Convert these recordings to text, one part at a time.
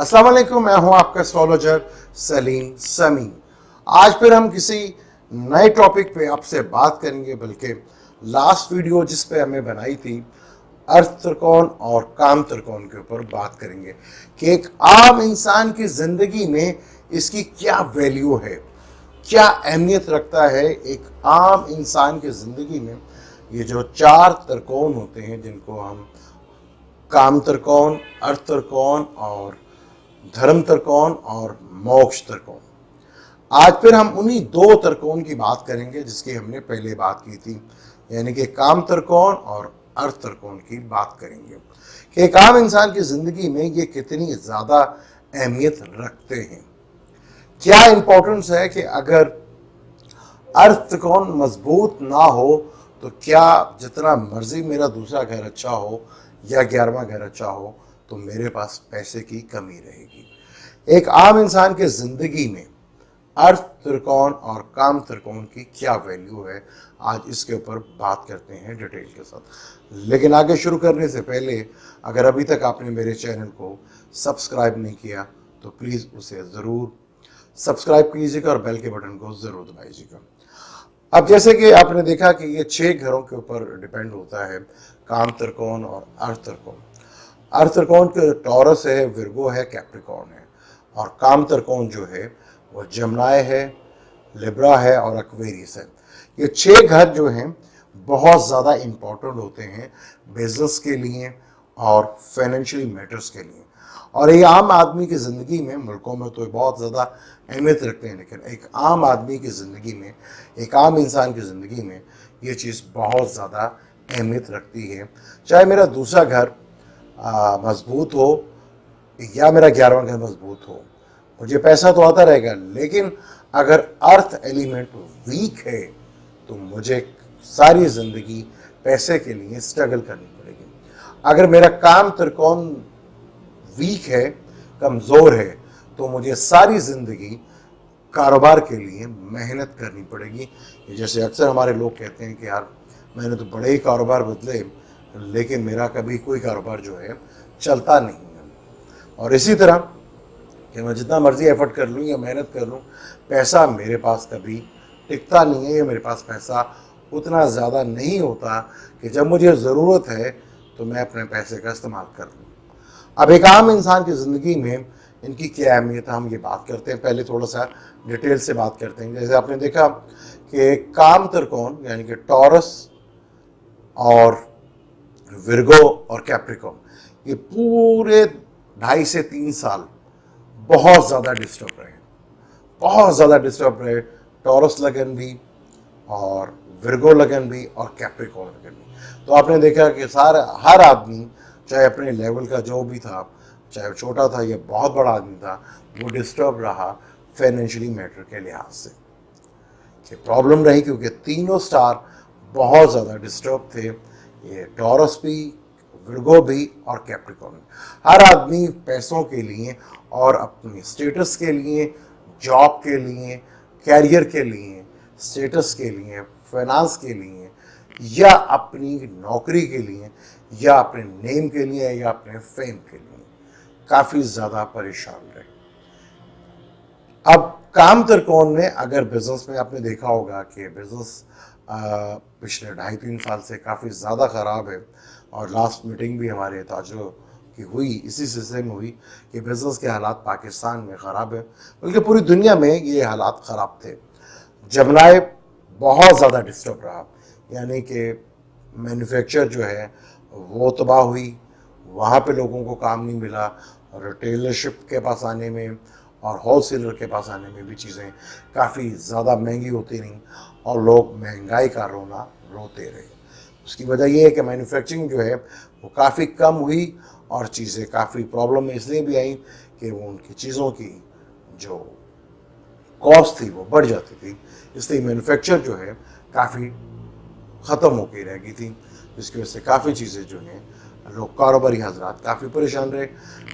अस्सलाम वालेकुम, मैं हूं आपका एस्ट्रोलॉजर सलीम समी। आज फिर हम किसी नए टॉपिक पे आपसे बात करेंगे, बल्कि लास्ट वीडियो जिस पे हमें बनाई थी अर्थ त्रिकोण और काम त्रिकोण के ऊपर बात करेंगे कि एक आम इंसान की जिंदगी में इसकी क्या वैल्यू है, क्या अहमियत रखता है। एक आम इंसान की जिंदगी में ये जो चार त्रिकोण होते हैं, जिनको हम काम त्रिकोण, अर्थ त्रिकोण और धर्म त्रिकोण और मोक्ष त्रिकोण, आज फिर हम उन्हीं दो त्रिकोण की बात करेंगे जिसकी हमने पहले बात की थी, यानी कि काम त्रिकोण और अर्थ त्रिकोण की बात करेंगे कि एक आम इंसान की जिंदगी में ये कितनी ज्यादा अहमियत रखते हैं। क्या इंपॉर्टेंस है कि अगर अर्थ त्रिकोण मजबूत ना हो तो क्या जितना मर्जी मेरा दूसरा घर अच्छा हो या 11वां घर अच्छा हो तो मेरे पास पैसे की कमी रहेगी। एक आम इंसान के जिंदगी में अर्थ त्रिकोण और काम त्रिकोण की क्या वैल्यू है, आज इसके ऊपर बात करते हैं डिटेल के साथ। लेकिन आगे शुरू करने से पहले अगर अभी तक आपने मेरे चैनल को सब्सक्राइब नहीं किया तो प्लीज़ उसे ज़रूर सब्सक्राइब कीजिएगा और बेल के बटन को ज़रूर दबाइएगा। अब जैसे कि आपने देखा कि ये 6 घरों के ऊपर डिपेंड होता है, काम त्रिकोण और अर्थ त्रिकोण। अर्थ त्रिकोण के टॉरस है, विर्गो है, कैप्रिकॉर्न है, और काम त्रिकोण जो है वो जमनाय है, लिब्रा है और एक्वेरियस है। ये 6 घर जो हैं बहुत ज़्यादा इम्पोर्टेंट होते हैं बिजनेस के लिए और फाइनेंशियल मैटर्स के लिए, और ये आम आदमी की ज़िंदगी में, मुल्कों में तो बहुत ज़्यादा अहमियत रखते हैं, लेकिन एक आम आदमी की ज़िंदगी में, एक आम इंसान की ज़िंदगी में ये चीज़ बहुत ज़्यादा अहमियत रखती है। चाहे मेरा दूसरा घर मजबूत हो या मेरा 11वां घर मजबूत हो, मुझे पैसा तो आता रहेगा, लेकिन अगर अर्थ एलिमेंट वीक है तो मुझे सारी ज़िंदगी पैसे के लिए स्ट्रगल करनी पड़ेगी। अगर मेरा काम त्रिकोण वीक है, कमज़ोर है, तो मुझे सारी ज़िंदगी कारोबार के लिए मेहनत करनी पड़ेगी। जैसे अक्सर हमारे लोग कहते हैं कि यार मैंने तो बड़े ही कारोबार बदले, लेकिन मेरा कभी कोई कारोबार जो है चलता नहीं है। और इसी तरह कि मैं जितना मर्जी एफर्ट कर लूँ या मेहनत कर लूँ, पैसा मेरे पास कभी टिकता नहीं है, या मेरे पास पैसा उतना ज़्यादा नहीं होता कि जब मुझे ज़रूरत है तो मैं अपने पैसे का इस्तेमाल कर लूँ। अब एक आम इंसान की ज़िंदगी में इनकी क्या अहमियत है, हम ये बात करते हैं। पहले थोड़ा सा डिटेल से बात करते हैं। जैसे आपने देखा कि काम त्रिकोण यानी कि टॉरस और विर्गो और कैप्रिकॉर्न, ये पूरे 2.5 से 3 साल बहुत ज़्यादा डिस्टर्ब रहे, बहुत ज़्यादा डिस्टर्ब रहे। टॉरस लगन भी और विर्गो लगन भी और कैप्रिकॉर्न लगन भी। तो आपने देखा कि हर आदमी, चाहे अपने लेवल का जो भी था, चाहे छोटा था या बहुत बड़ा आदमी था, वो डिस्टर्ब रहा फाइनेंशियली मैटर के लिहाज से। कि प्रॉब्लम रही क्योंकि तीनों स्टार बहुत ज़्यादा डिस्टर्ब थे, ये टॉरस भी, विर्गो भी और कैप्रिकॉर्न। हर आदमी पैसों के लिए और अपनी स्टेटस के लिए, जॉब के लिए, कैरियर के लिए, स्टेटस के लिए, फाइनेंस के लिए, या अपनी नौकरी के लिए, या अपने नेम के लिए, या अपने फेम के लिए काफ़ी ज़्यादा परेशान रहे। अब काम त्रिकोण में अगर बिजनेस में आपने देखा होगा कि बिजनेस पिछले 2.5-3 साल से काफ़ी ज़्यादा ख़राब है, और लास्ट मीटिंग भी हमारे ताजरों की हुई इसी सिलसिले में हुई कि बिज़नेस के हालात पाकिस्तान में ख़राब है, बल्कि पूरी दुनिया में ये हालात ख़राब थे। जमनाय बहुत ज़्यादा डिस्टर्ब रहा, यानी कि मैन्युफैक्चर जो है वो तबाह हुई, वहाँ पे लोगों को काम नहीं मिला, और रिटेलरशिप के पास आने में और होलसेलर के पास आने में भी चीज़ें काफ़ी ज़्यादा महंगी होती रहीं, और लोग महंगाई का रोना रोते रहे। उसकी वजह ये है कि मैन्युफैक्चरिंग जो है वो काफ़ी कम हुई, और चीज़ें काफ़ी प्रॉब्लम में इसलिए भी आई कि वो उनकी चीज़ों की जो कॉस्ट थी वो बढ़ जाती थी, इसलिए मैन्युफैक्चर जो है काफ़ी ख़त्म होकर रह गई थी, जिसकी वजह से काफ़ी चीज़ें जो हैं लोग कारोबारी हजरात काफ़ी परेशान रहे।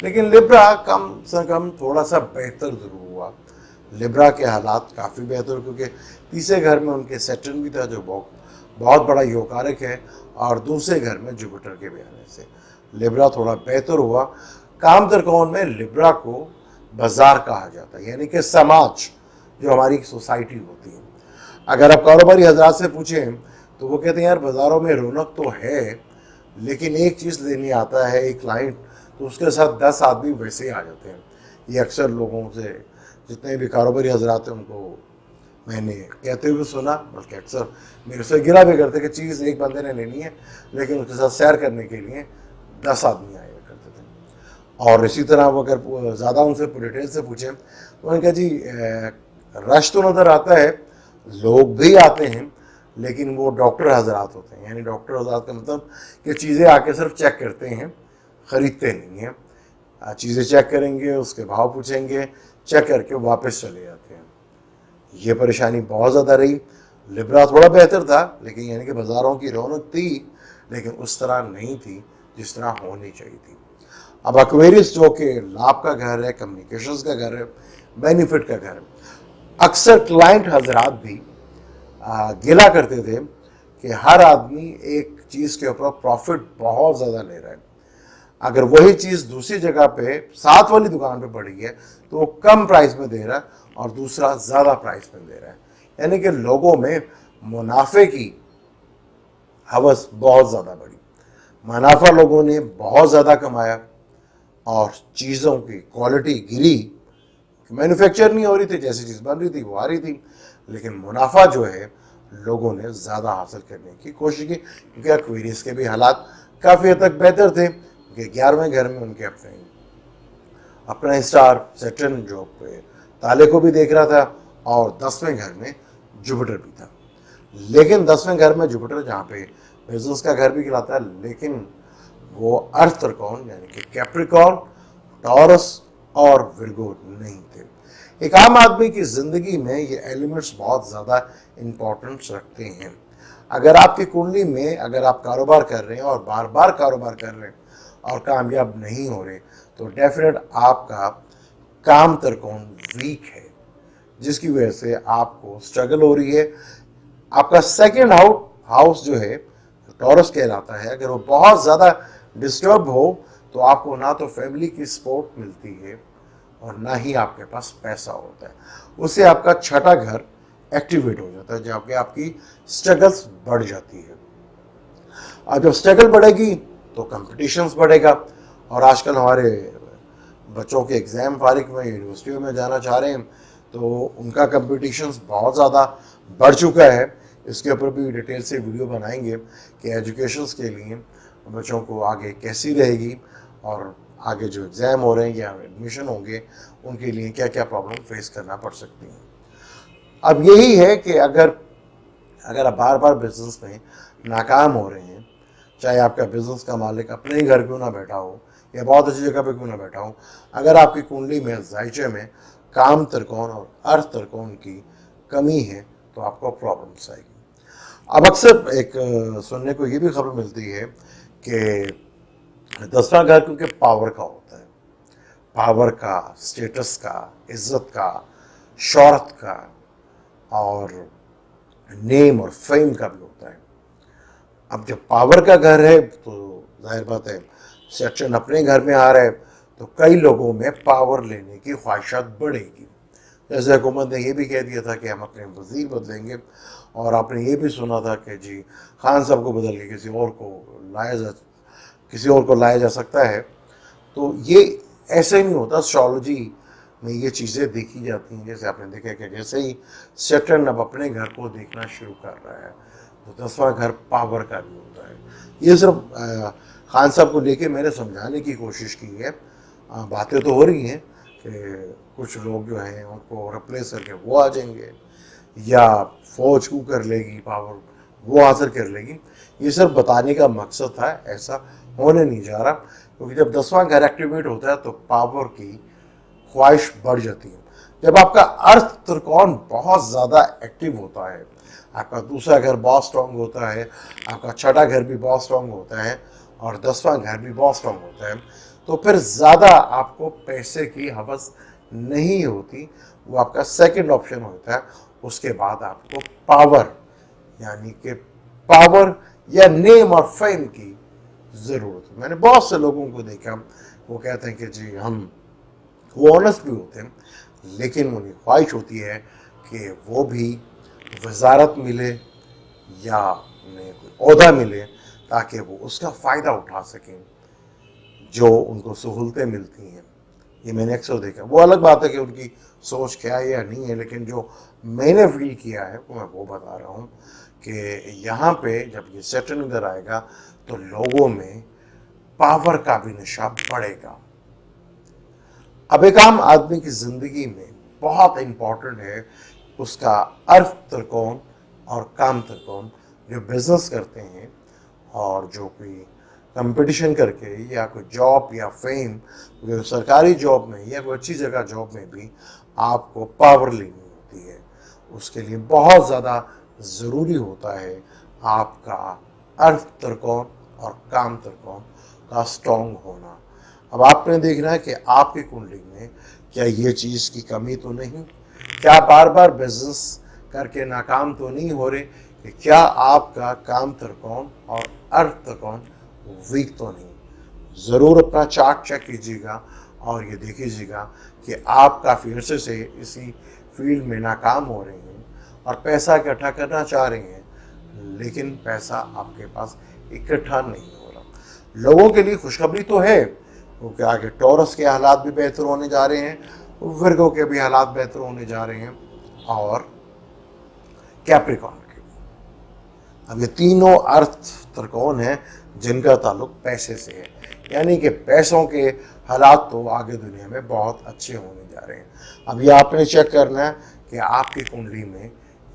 लेकिन लिब्रा कम से कम थोड़ा सा बेहतर ज़रूर हुआ। लिब्रा के हालात काफ़ी बेहतर, क्योंकि तीसरे घर में उनके सैटर्न भी था जो बहुत बड़ा योगकारक है, और दूसरे घर में जुपिटर के भी आने से लिब्रा थोड़ा बेहतर हुआ। काम त्रिकोण में लिब्रा को बाजार कहा जाता है, यानी कि समाज, जो हमारी सोसाइटी होती है। अगर आप कारोबारी हजरात से पूछें तो वो कहते हैं यार बाज़ारों में रौनक तो है, लेकिन एक चीज़ लेने आता है एक क्लाइंट तो उसके साथ 10 आदमी वैसे ही आ जाते हैं। ये अक्सर लोगों से, जितने भी कारोबारी हजरात हैं, उनको मैंने कहते हुए सुना, बल्कि अक्सर मेरे से गिरा भी करते कि चीज़ एक बंदे ने लेनी है, लेकिन उसके साथ सैर करने के लिए 10 आदमी आया करते थे। और इसी तरह वो अगर ज़्यादा उनसे डिटेल से पूछें तो उन्होंने कहा जी रश तो नज़र आता है, लोग भी आते हैं, लेकिन वो डॉक्टर हजरात होते हैं। यानी डॉक्टर हजरात का मतलब कि चीज़ें आके सिर्फ चेक करते हैं, ख़रीदते नहीं हैं। चीज़ें चेक करेंगे, उसके भाव पूछेंगे, चेक करके वापस चले जाते हैं। ये परेशानी बहुत ज़्यादा रही। लिब्रा थोड़ा बेहतर था, लेकिन यानी कि बाज़ारों की रौनक थी, लेकिन उस तरह नहीं थी जिस तरह होनी चाहिए थी। अब एक्वेरियस जो कि लाभ का घर है, कम्युनिकेशंस का घर है, बेनिफिट का घर है, अक्सर क्लाइंट हजरात भी गिला करते थे कि हर आदमी एक चीज़ के ऊपर प्रॉफिट बहुत ज़्यादा ले रहा है। अगर वही चीज़ दूसरी जगह पे साथ वाली दुकान पे पड़ी है तो वो कम प्राइस में दे रहा है और दूसरा ज़्यादा प्राइस में दे रहा है। यानी कि लोगों में मुनाफे की हवस बहुत ज़्यादा बढ़ी, मुनाफा लोगों ने बहुत ज़्यादा कमाया और चीज़ों की क्वालिटी गिरी। मैन्युफैक्चर नहीं हो रही थी, जैसी चीज़ बन रही थी वो आ रही थी, लेकिन मुनाफा जो है लोगों ने ज़्यादा हासिल करने की कोशिश की, क्योंकि एक्वेरियस के भी हालात काफ़ी हद तक बेहतर थे, क्योंकि 11वें घर में उनके अपना स्टार सैटर्न जो ताले को भी देख रहा था और 10वें घर में जुपिटर भी था। लेकिन 10वें घर में जुपिटर जहाँ पे बिजनेस का घर भी कहलाता है, लेकिन वो अर्थ त्रिकोण यानी कि कैप्रिकॉर्न, टॉरस और विर्गो नहीं थे। एक आम आदमी की ज़िंदगी में ये एलिमेंट्स बहुत ज़्यादा इम्पोर्टेंस रखते हैं। अगर आपकी कुंडली में अगर आप कारोबार कर रहे हैं और बार बार कारोबार कर रहे हैं और कामयाब नहीं हो रहे, तो डेफिनेट आपका काम त्रिकोण वीक है, जिसकी वजह से आपको स्ट्रगल हो रही है। आपका सेकंड हाउस जो है टॉरस कहलाता है, अगर वो बहुत ज़्यादा डिस्टर्ब हो तो आपको ना तो फैमिली की सपोर्ट मिलती है और ना ही आपके पास पैसा होता है। उससे आपका छठा घर एक्टिवेट हो जाता है, जहाँ पे आपकी स्ट्रगल्स बढ़ जाती है। अब जब स्ट्रगल बढ़ेगी तो कंपटीशंस बढ़ेगा, और आजकल हमारे बच्चों के एग्ज़ाम फारिग में यूनिवर्सिटियों में जाना चाह रहे हैं तो उनका कंपटीशंस बहुत ज़्यादा बढ़ चुका है। इसके ऊपर भी डिटेल से वीडियो बनाएंगे कि एजुकेशंस के लिए बच्चों को आगे कैसी रहेगी और आगे जो एग्ज़ाम हो रहे हैं या एडमिशन होंगे उनके लिए क्या क्या प्रॉब्लम फेस करना पड़ सकती है। अब यही है कि अगर आप बार बार बिजनेस में नाकाम हो रहे हैं, चाहे आपका बिजनेस का मालिक अपने ही घर क्यों ना बैठा हो या बहुत अच्छी जगह पे क्यों ना बैठा हो, अगर आपकी कुंडली में जायचे में काम त्रिकोण और अर्थ त्रिकोण की कमी है तो आपको प्रॉब्लम्स आएगी। अब अक्सर एक सुनने को ये भी खबर मिलती है कि 10वां घर क्योंकि पावर का होता है, पावर का, स्टेटस का, इज्जत का, शोहरत का और नेम और फेम का भी होता है। अब जब पावर का घर है तो जाहिर बात है सेक्शन अपने घर में आ रहा है तो कई लोगों में पावर लेने की ख्वाहिशात बढ़ेगी। जैसे हुकूमत ने यह भी कह दिया था कि हम अपने वज़ीर बदलेंगे, और आपने ये भी सुना था कि जी खान साहब को बदल के किसी और को लाया जा सकता है। तो ये ऐसे नहीं होता। एस्ट्रोलॉजी में ये चीज़ें देखी जाती हैं। जैसे आपने देखा कि जैसे ही सैटर्न अब अपने घर को देखना शुरू कर रहा है तो 10वां घर पावर का भी होता है। ये सिर्फ खान साहब को लेके मैंने समझाने की कोशिश की है। बातें तो हो रही हैं कि कुछ लोग जो हैं उनको रिप्लेस करके वो आ जाएंगे या फौज को कर लेगी पावर, वो हासिल कर लेगी। ये सिर्फ बताने का मकसद था, ऐसा होने नहीं जा रहा, क्योंकि जब 10वां घर एक्टिवेट होता है तो पावर की ख्वाहिश बढ़ जाती है। जब आपका अर्थ त्रिकोण बहुत ज़्यादा एक्टिव होता है, आपका दूसरा घर बहुत स्ट्रांग होता है, आपका छठा घर भी बहुत स्ट्रांग होता है और 10वां घर भी बहुत स्ट्रांग होता है, तो फिर ज़्यादा आपको पैसे की हवस नहीं होती। वो आपका सेकंड ऑप्शन होता है। उसके बाद आपको पावर यानी कि पावर या नेम और फेम की ज़रूरत है। मैंने बहुत से लोगों को देखा वो कहते हैं कि जी हम, वो ऑनेस्ट भी होते हैं, लेकिन उन्हें ख्वाहिश होती है कि वो भी वजारत मिले या उन्हें कोई ओहदा मिले ताकि वो उसका फ़ायदा उठा सकें, जो उनको सहूलतें मिलती हैं। ये मैंने अक्सर देखा। वो अलग बात है कि उनकी सोच क्या है या नहीं है, लेकिन जो मैंने फील किया है मैं वो बता रहा हूँ कि यहाँ पे जब ये सेटन इधर आएगा तो लोगों में पावर का भी नशा बढ़ेगा। अब एक आम आदमी की ज़िंदगी में बहुत इम्पोर्टेंट है उसका अर्थ त्रिकोण और काम त्रिकोण। जो बिजनेस करते हैं और जो कोई कंपटीशन करके या कोई जॉब या फेम, जो सरकारी जॉब में या कोई अच्छी जगह जॉब में भी आपको पावर लेनी होती है, उसके लिए बहुत ज़्यादा ज़रूरी होता है आपका अर्थ त्रिकोण और काम त्रिकोण का स्ट्रॉन्ग होना। अब आपने देखना है कि आपकी कुंडली में क्या ये चीज़ की कमी तो नहीं, क्या बार बार बिजनेस करके नाकाम तो नहीं हो रहे, कि क्या आपका काम त्रिकोण और अर्थ त्रिकोण वीक तो नहीं। ज़रूर अपना चार्ट चेक कीजिएगा और ये देखिएगा कि आप काफ़ी अरसे से इसी फील्ड में नाकाम हो रहे हैं और पैसा इकट्ठा करना चाह रहे हैं, लेकिन पैसा आपके पास इकट्ठा नहीं हो रहा। लोगों के लिए खुशखबरी तो है, क्योंकि आगे टॉरस के हालात भी बेहतर होने जा रहे हैं, वर्गो के भी हालात बेहतर होने जा रहे हैं और कैप्रिकॉर्न के भी। अब ये तीनों अर्थ त्रिकोण हैं जिनका ताल्लुक पैसे से है, यानी कि पैसों के हालात तो आगे दुनिया में बहुत अच्छे होने जा रहे हैं। अब ये आपने चेक करना है कि आपकी कुंडली में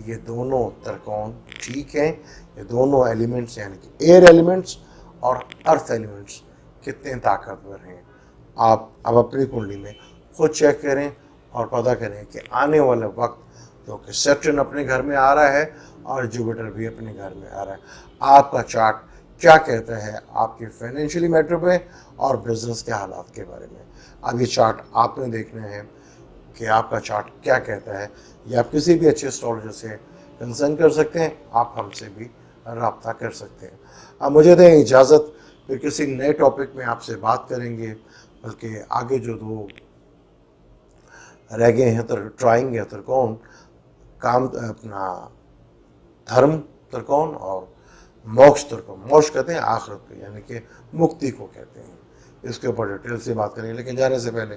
ये दोनों त्रिकोण ठीक हैं, ये दोनों एलिमेंट्स यानी कि एयर एलिमेंट्स और अर्थ एलिमेंट्स कितने ताकतवर हैं। आप अब अपनी कुंडली में खुद चेक करें और पता करें कि आने वाला वक्त, जो कि सैटर्न अपने घर में आ रहा है और जुपिटर भी अपने घर में आ रहा है, आपका चार्ट क्या कहता है आपके फाइनेंशियली मैटर में और बिजनेस के हालात के बारे में। अब ये चार्ट आपने देखना है कि आपका चार्ट क्या कहता है। या आप किसी भी अच्छे एस्ट्रोलॉजर से कंसर्न कर सकते हैं, आप हमसे भी रब्ता कर सकते हैं। अब मुझे दें इजाज़त, फिर किसी नए टॉपिक में आपसे बात करेंगे, बल्कि आगे जो दो रह गए हैं ट्राइंग या त्रिकोण, काम अपना धर्म त्रिकोण और मोक्ष त्रिकोण। मोक्ष कहते हैं आखिरत को, यानी कि मुक्ति को कहते हैं। इसके ऊपर डिटेल से बात करेंगे, लेकिन जाने से पहले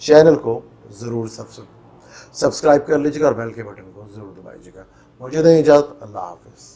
चैनल को ज़रूर सब्सक्राइब कर लीजिएगा और बेल के बटन को ज़रूर दबाइएगा। मुझे दें इजाज़त, अल्लाह हाफिज़।